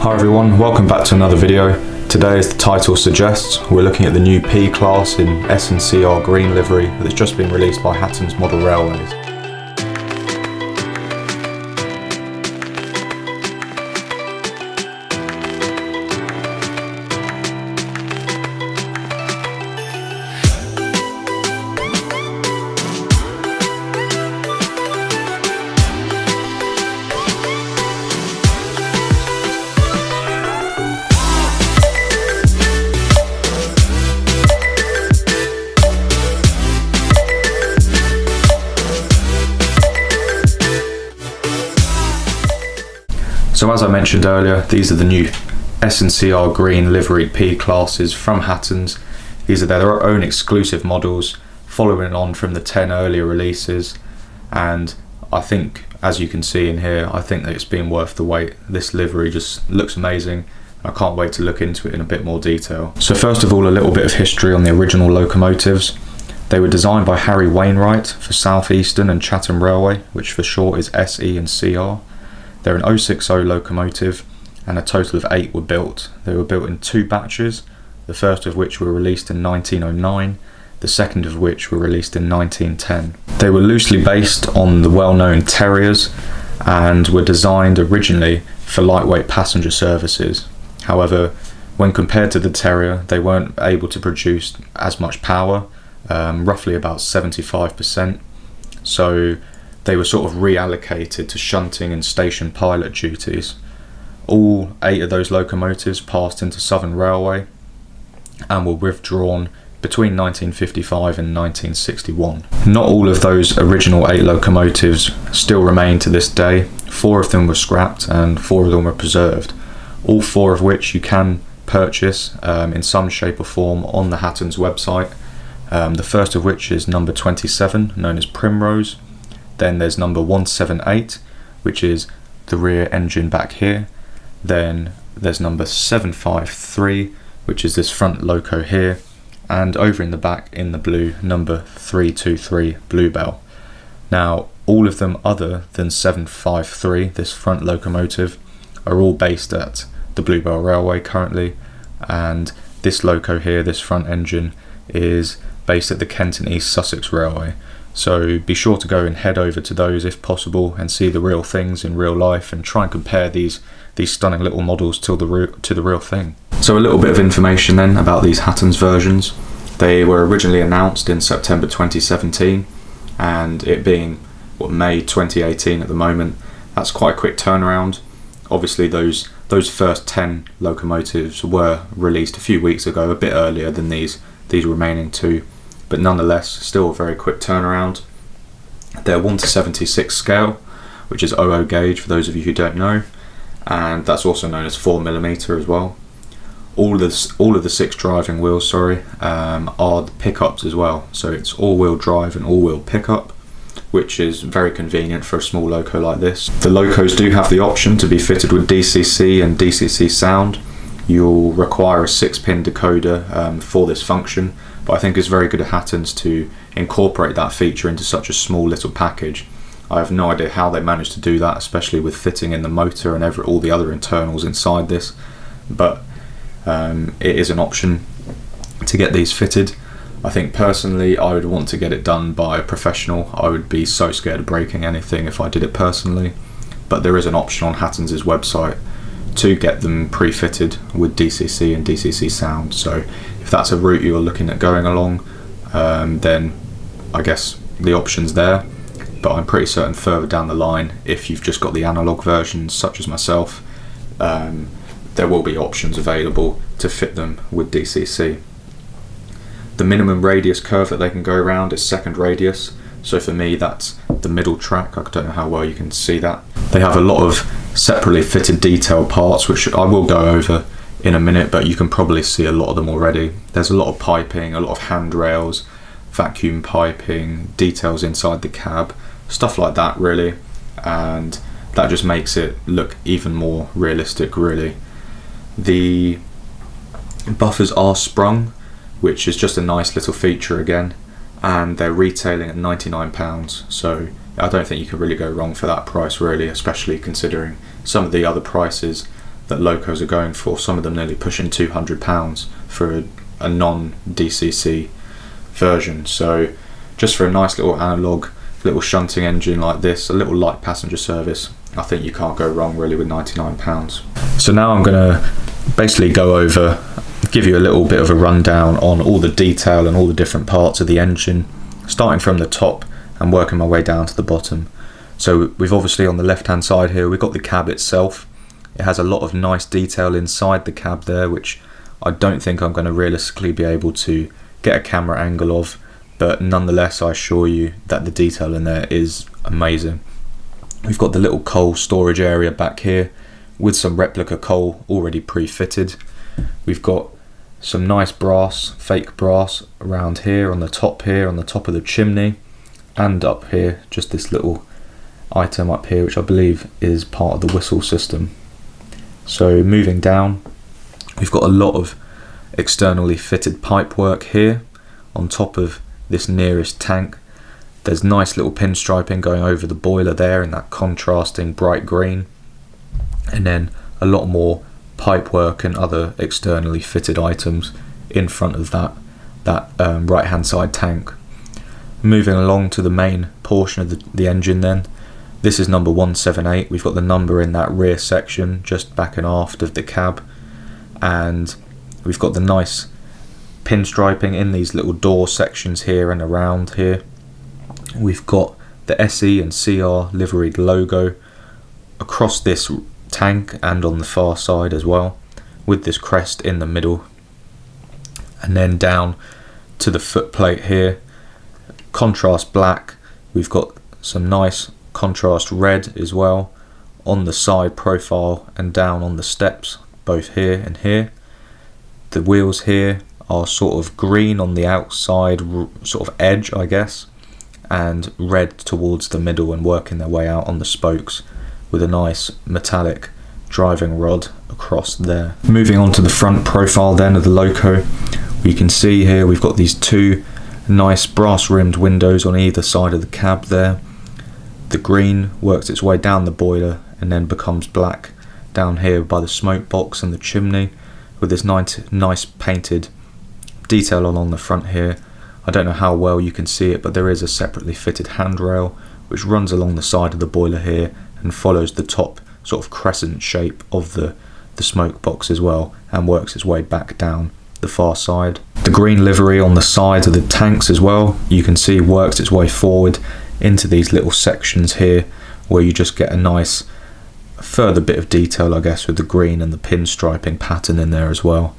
Hi everyone, welcome back to another video. Today, as the title suggests, we're looking at the new P-Class in SE&CR green livery that's just been released by Hatton's Model Railways. So as I mentioned earlier, these are the new SE&CR green liveried P-Classes from Hatton's. These are their own exclusive models, following on from the 10 earlier releases, and I think, as you can see in here, I think that it's been worth the wait. This livery just looks amazing. I can't wait to look into it in a bit more detail. So first of all, a little bit of history on the original locomotives. They were designed by Harry Wainwright for South Eastern and Chatham Railway, which for short is SE&CR. They're an 060 locomotive, and a total of 8 were built. They were built in 2 batches, the first of which were released in 1909, the second of which were released in 1910. They were loosely based on the well-known Terriers and were designed originally for lightweight passenger services. However, when compared to the Terrier, they weren't able to produce as much power, roughly about 75%. So they were sort of reallocated to shunting and station pilot duties. All 8 of those locomotives passed into Southern Railway and were withdrawn between 1955 and 1961. Not all of those original 8 locomotives still remain to this day. 4 of them were scrapped and 4 of them were preserved. All 4 of which you can purchase in some shape or form on the Hatton's website. The first of which is number 27, known as Primrose. Then there's number 178, which is the rear engine back here. Then there's number 753, which is this front loco here. And over in the back in the blue, number 323, Bluebell. Now, all of them other than 753, this front locomotive, are all based at the Bluebell Railway currently. And this loco here, this front engine, is based at the Kent and East Sussex Railway. So be sure to go and head over to those if possible and see the real things in real life and try and compare these stunning little models to the real thing. So a little bit of information then about these Hatton's versions. They were originally announced in September 2017, and it being May 2018 at the moment, that's quite a quick turnaround. Obviously those first 10 locomotives were released a few weeks ago, a bit earlier than these remaining 2. But nonetheless, still a very quick turnaround. They're 1:76 scale, which is 00 gauge for those of you who don't know, and that's also known as 4mm as well. All of the 6 driving wheels, are the pickups as well. So it's all-wheel drive and all-wheel pickup, which is very convenient for a small loco like this. The locos do have the option to be fitted with DCC and DCC Sound. You'll require a 6-pin decoder for this function, but I think it's very good of Hatton's to incorporate that feature into such a small little package. I have no idea how they managed to do that, especially with fitting in the motor and all the other internals inside this, but it is an option to get these fitted. I think personally I would want to get it done by a professional. I would be so scared of breaking anything if I did it personally, but there is an option on Hatton's website to get them pre-fitted with DCC and DCC Sound. So if that's a route you're looking at going along, then I guess the option's there. But I'm pretty certain further down the line, if you've just got the analog versions such as myself, there will be options available to fit them with DCC. The minimum radius curve that they can go around is second radius. So for me, that's the middle track. I don't know how well you can see that. They have a lot of separately fitted detail parts, which I will go over in a minute, but you can probably see a lot of them already. There's a lot of piping, a lot of handrails, vacuum piping, details inside the cab, stuff like that really, and that just makes it look even more realistic really. The buffers are sprung, which is just a nice little feature again, and they're retailing at £99, so I don't think you can really go wrong for that price really, especially considering some of the other prices that locos are going for, some of them nearly pushing £200 for a non-DCC version. So just for a nice little analog, little shunting engine like this, a little light passenger service, I think you can't go wrong really with £99. So now I'm going to basically go over, give you a little bit of a rundown on all the detail and all the different parts of the engine, starting from the top and working my way down to the bottom. So we've obviously on the left hand side here, we've got the cab itself. It has a lot of nice detail inside the cab there, which I don't think I'm going to realistically be able to get a camera angle of, but nonetheless I assure you that the detail in there is amazing. We've got the little coal storage area back here with some replica coal already pre-fitted. We've got some nice brass, fake brass around here on the top of the chimney, and up here just this little item up here which I believe is part of the whistle system. So moving down, we've got a lot of externally fitted pipe work here on top of this nearest tank. There's nice little pinstriping going over the boiler there in that contrasting bright green, and then a lot more pipe work and other externally fitted items in front of that right hand side tank. Moving along to the main portion of the engine then, this is number 178. We've got the number in that rear section just back and aft of the cab, and we've got the nice pinstriping in these little door sections here and around here. We've got the SE&CR liveried logo across this tank and on the far side as well, with this crest in the middle. And then down to the footplate here, contrast black. We've got some nice contrast red as well on the side profile and down on the steps, both here and here. The wheels here are sort of green on the outside sort of edge, I guess, and red towards the middle and working their way out on the spokes with a nice metallic driving rod across there. Moving on to the front profile then of the loco, we can see here we've got these two nice brass rimmed windows on either side of the cab there. The green works its way down the boiler and then becomes black down here by the smoke box and the chimney, with this nice painted detail along the front here. I don't know how well you can see it, but there is a separately fitted handrail which runs along the side of the boiler here and follows the top sort of crescent shape of the smoke box as well, and works its way back down the far side. The green livery on the sides of the tanks as well, you can see works its way forward into these little sections here where you just get a nice further bit of detail, I guess, with the green and the pinstriping pattern in there as well.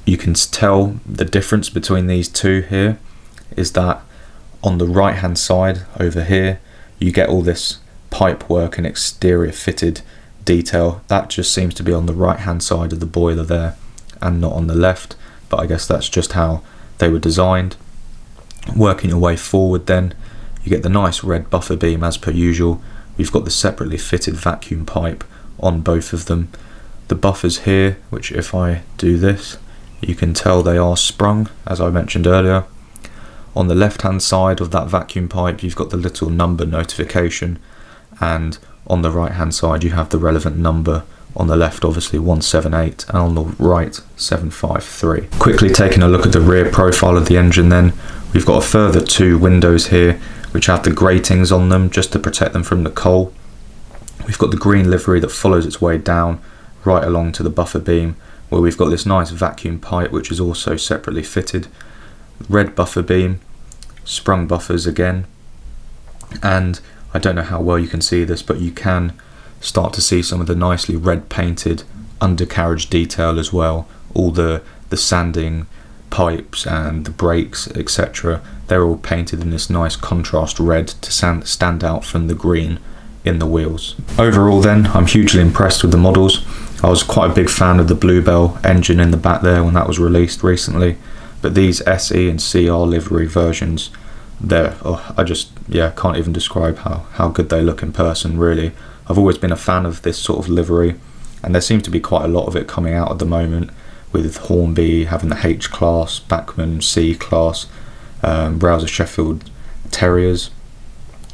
You can tell the difference between these two here is that on the right hand side over here you get all this pipe work and exterior fitted detail. That just seems to be on the right hand side of the boiler there and not on the left, but I guess that's just how they were designed. Working your way forward then, you get the nice red buffer beam as per usual. We've got the separately fitted vacuum pipe on both of them. The buffers here, which if I do this, you can tell they are sprung, as I mentioned earlier. On the left hand side of that vacuum pipe you've got the little number notification, and on the right hand side you have the relevant number. On the left obviously 178 and on the right 753. Quickly taking a look at the rear profile of the engine then, we've got a further two windows here which have the gratings on them just to protect them from the coal. We've got the green livery that follows its way down right along to the buffer beam, where we've got this nice vacuum pipe which is also separately fitted. Red buffer beam, sprung buffers again, and I don't know how well you can see this, but you can start to see some of the nicely red painted undercarriage detail as well. All the sanding pipes and the brakes, etc., they're all painted in this nice contrast red to stand out from the green in the wheels. Overall then, I'm hugely impressed with the models. I was quite a big fan of the Bluebell engine in the back there when that was released recently, but these SE and CR livery versions, I just can't even describe how good they look in person really. I've always been a fan of this sort of livery, and there seems to be quite a lot of it coming out at the moment, with Hornby having the H class, Bachmann C class, Browser Sheffield Terriers.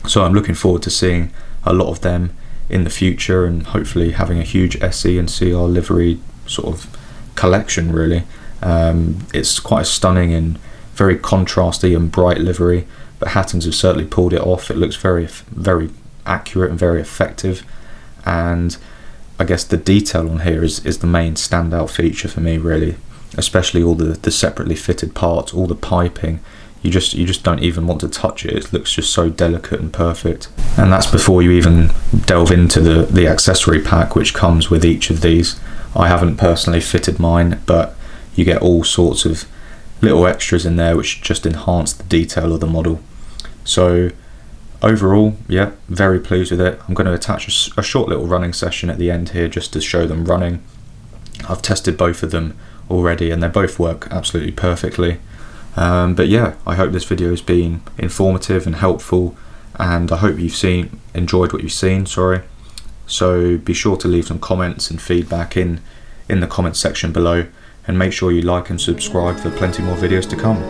So I'm looking forward to seeing a lot of them in the future, and hopefully having a huge SE&CR livery sort of collection really. It's quite a stunning and very contrasty and bright livery, but Hatton's have certainly pulled it off. It looks very, very accurate and very effective, and I guess the detail on here is the main standout feature for me really, especially all the separately fitted parts, all the piping. You just don't even want to touch it. It looks just so delicate and perfect. And that's before you even delve into the accessory pack which comes with each of these. I haven't personally fitted mine, but you get all sorts of little extras in there which just enhance the detail of the model. So overall, yeah, very pleased with it. I'm going to attach a short little running session at the end here just to show them running. I've tested both of them already and they both work absolutely perfectly. But yeah, I hope this video has been informative and helpful, and I hope you've enjoyed what you've seen. So be sure to leave some comments and feedback in the comments section below, and make sure you like and subscribe for plenty more videos to come.